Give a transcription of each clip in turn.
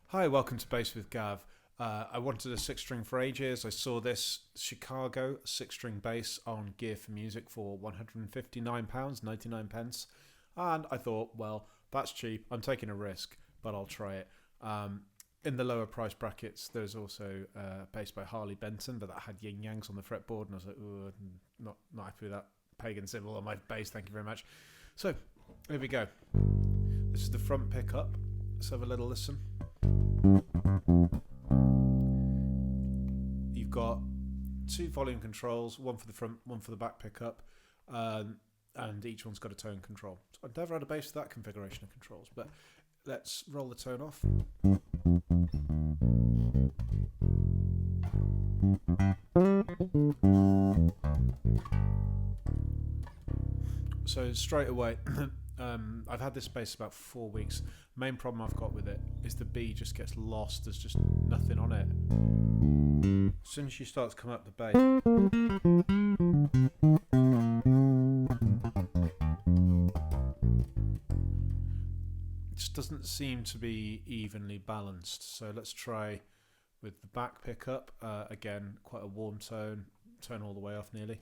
Hi, welcome to Bass with Gav. I wanted a six string for ages. I saw this Chicago six string bass on Gear4Music for £159.99, and I thought, well, that's cheap. I'm taking a risk, but I'll try it. In the lower price brackets, there's also a bass by Harley Benton, but that had yin yangs on the fretboard, and I was like, ooh, not happy with that pagan symbol on my bass. Thank you very much. So here we go. This is the front pickup. Let's have a little listen. You've got two volume controls, one for the front, one for the back pickup, and each one's got a tone control. So I've never had a bass with that configuration of controls, but let's roll the tone off. So straight away, I've had this bass about 4 weeks. Main problem I've got with it is the B just gets lost. There's just nothing on it. As soon as she starts to come up the bass, it just doesn't seem to be evenly balanced. So let's try with the back pickup. Again, quite a warm tone. Turn all the way off nearly.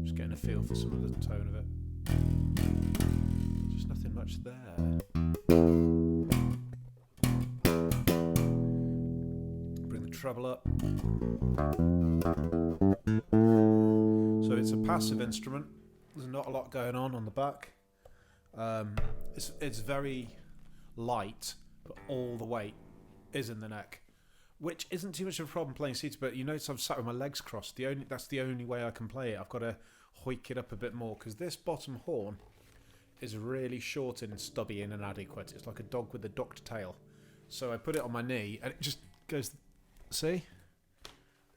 Just getting a feel for some of the tone of it. Just nothing much there. Bring the treble up. So it's a passive instrument. There's not a lot going on the back. It's very light, but all the weight is in the neck, which isn't too much of a problem playing seated. But you notice I've sat with my legs crossed. That's the only way I can play it. I've got to hoik it up a bit more because this bottom horn is really short and stubby and inadequate. It's like a dog with a docked tail. So I put it on my knee and it just goes. See,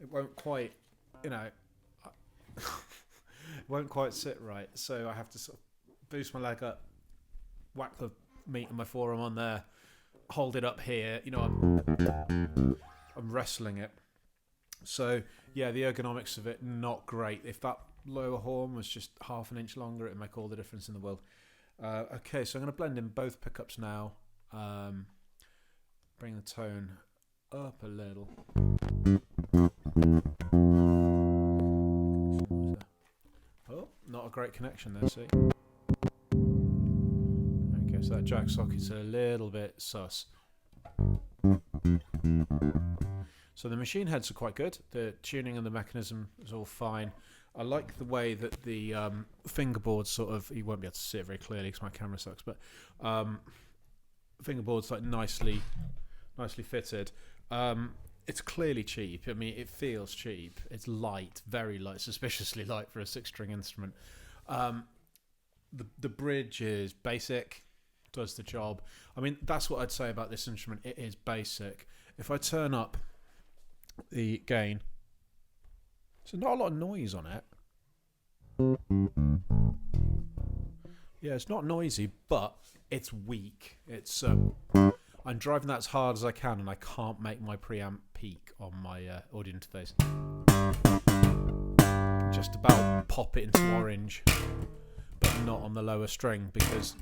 it won't quite, it won't quite sit right. So I have to sort of boost my leg up, whack the meat and my forearm on there, hold it up here. I'm wrestling it. So yeah, the ergonomics of it not great. If that lower horn was just half an inch longer, it'd make all the difference in the world. Okay, so I'm going to blend in both pickups now. Bring the tone up a little. Oh, not a great connection there, see? Okay, so that jack socket's a little bit sus. So the machine heads are quite good. The tuning and the mechanism is all fine. I like the way that the fingerboards sort of, you won't be able to see it very clearly because my camera sucks, but fingerboards like nicely fitted. It's clearly cheap. I mean, it feels cheap. It's light, very light, suspiciously light for a six-string instrument. The bridge is basic, does the job. I mean, that's what I'd say about this instrument. It is basic. If I turn up the gain, so not a lot of noise on it. Yeah, it's not noisy, but it's weak. It's I'm driving that as hard as I can, and I can't make my preamp peak on my audio interface. Just about pop it into orange, but not on the lower string because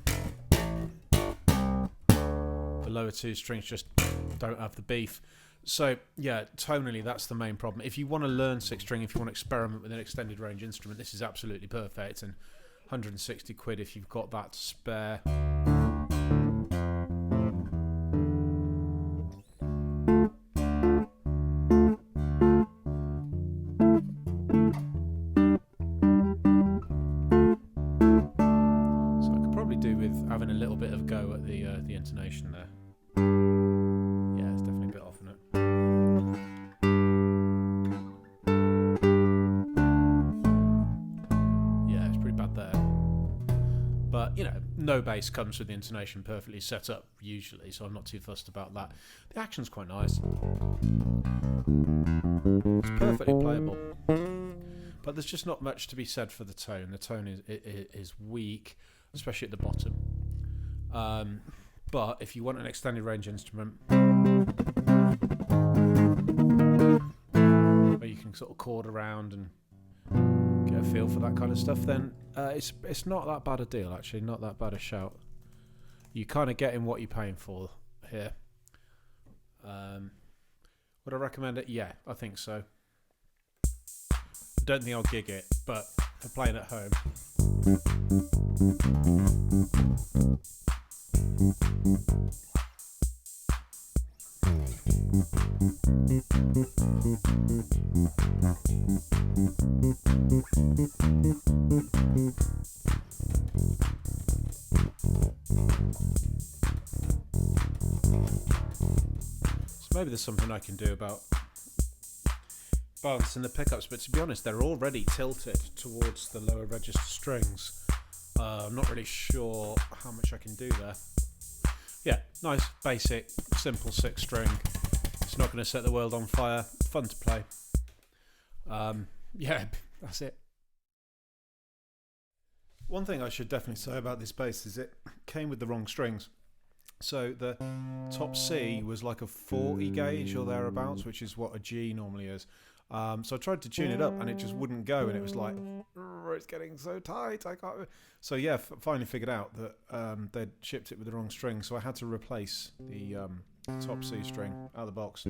the lower two strings just don't have the beef. So yeah, tonally that's the main problem. If you want to learn six string, if you want to experiment with an extended range instrument, this is absolutely perfect. And 160 quid if you've got that to spare. So I could probably do with having a little bit of a go at the intonation there. Yeah, it's definitely a bit off, isn't it? Yeah, it's pretty bad there. But, no bass comes with the intonation perfectly set up usually, so I'm not too fussed about that. The action's quite nice. It's perfectly playable. But there's just not much to be said for the tone. The tone is weak, especially at the bottom. But if you want an extended range instrument where you can sort of chord around and get a feel for that kind of stuff, then it's not that bad a deal, actually. Not that bad a shout. You're kind of getting what you're paying for here. Would I recommend it? Yeah, I think so. I don't think I'll gig it, but for playing at home. So maybe there's something I can do about balancing the pickups, but to be honest, they're already tilted towards the lower register strings. I'm not really sure how much I can do there. Yeah, nice, basic, simple 6-string. It's not going to set the world on fire. Fun to play. Yeah, that's it. One thing I should definitely say about this bass is it came with the wrong strings. So the top C was like a 40 gauge or thereabouts, which is what a G normally is. So I tried to tune it up and it just wouldn't go, and it was like, it's getting so tight, I can't. So yeah, finally figured out that they'd shipped it with the wrong string, so I had to replace the top C string out of the box.